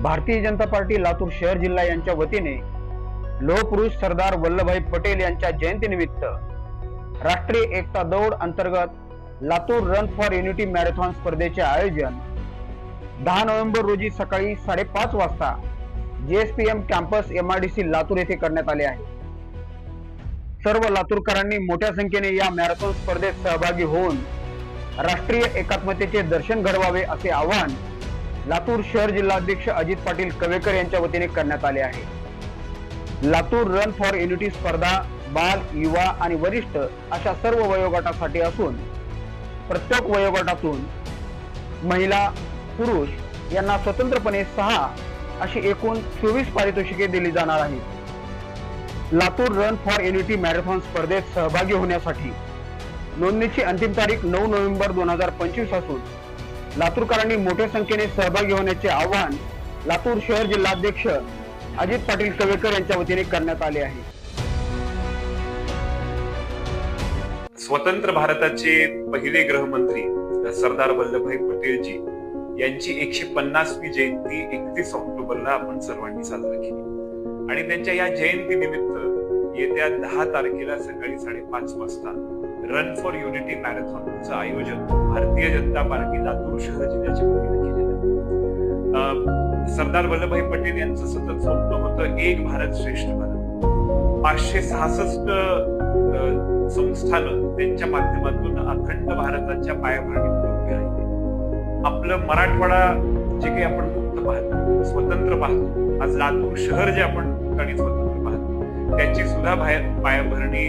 Bharatiya Janata party Latur शहर जिल्हा यांच्या वतीने लोहपुरुष सरदार वल्लभभाई पटेल यांच्या जयंतीनिमित्त राष्ट्रीय एकता दौड अंतर्गत Latur run for unity marathon स्पर्धेचे आयोजन 10 नोव्हेंबर रोजी सकाळी 5:30 वाजता JSPM कॅम्पस MRDC लातूर येथे करण्यात आले आहे। सर्व लातूरकरांनी मोठ्या संख्येने या मॅरेथॉन स्पर्धेत सहभागी होऊन राष्ट्रीय एकात्मतेचे दर्शन घडवावे असे आवाहन लातूर शहर जिल्हाध्यक्ष अजित पाटील कवेकर यांच्या वतीने करण्यात आले आहे। लातूर रन फॉर युनिटी स्पर्धा बाल, युवा आणि वरिष्ठ अशा सर्व वयोगटासाठी असून प्रत्येक वयोगटातून महिला, पुरुष यांना स्वतंत्रपणे 6 अशी एकूण 24 पारितोषिके दिली जाणार आहेत। Latur run for unity marathon स्पर्धेत सहभागी होण्यासाठी नोंदणीची अंतिम तारीख 9 नोव्हेंबर 2025 असून लातूरकरांनी मोठ्या संख्येने सहभागी होण्याचे आवाहन लातूर शहर जिल्हाध्यक्ष अजित पाटील कवेकर यांच्या वतीने करण्यात आले आहे। स्वतंत्र भारताचे पहिले गृहमंत्री सरदार वल्लभभाई पटेलजी यांची 150वी जयंती 31 ऑक्टोबरला आपण सर्वांनी साजरी केली आणि त्यांच्या या जयंती निमित्त येत्या 10 तारखेला सकाळी 5:30 वाजता रन फॉर युनिटी मॅरेथॉनचं आयोजन भारतीय जनता पार्टी लातूर शहर जिल्ह्याच्या वतीने केलेलं आहे। सरदार वल्लभभाई पटेल यांचं सतत स्वप्न होतं एक भारत श्रेष्ठ भारत। 566 संस्थानं त्यांच्या माध्यमातून अखंड भारताच्या पायाभरणीवर उभी राहिली। आपलं मराठवाडा जे काही आपण मुक्त पाहतो, स्वतंत्र पाहतो, आज लातूर शहर जे आपण ठिकाणी स्वतंत्र पाहतो त्याची सुद्धा पायाभरणी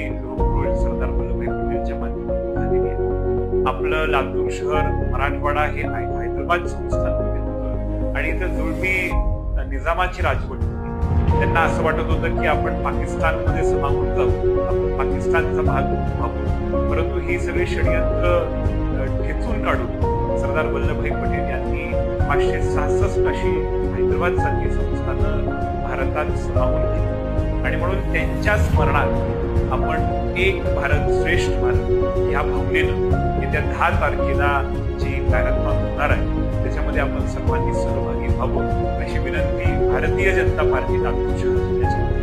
सरदार वल्लभभाई पटेलच्या माध्यमातून झालेली आहे। आपलं लातूर शहर मराठवाडा हे हैदराबाद संस्थानमध्ये होतं आणि इथं जुलमी निजामाची राजवट होती। त्यांना असं वाटत होतं की आपण पाकिस्तानमध्ये समावून जाऊ, आपण पाकिस्तानचा भाग व्हावं, परंतु ही सगळी षडयंत्र ठेचून काढून सरदार वल्लभभाई पटेल यांनी 566 अशी हैदराबाद सारखी संस्थानं भारतात समावून केली आणि म्हणून त्यांच्या स्मरणात आपण एक भारत श्रेष्ठ भारत या भावनेनं येत्या 10 तारखेला जी मॅरेथॉन होणार आहे त्याच्यामध्ये आपण सर्वांनी सहभागी व्हावं अशी विनंती भारतीय जनता पार्टी लातूर शहर जिल्ह्याच्या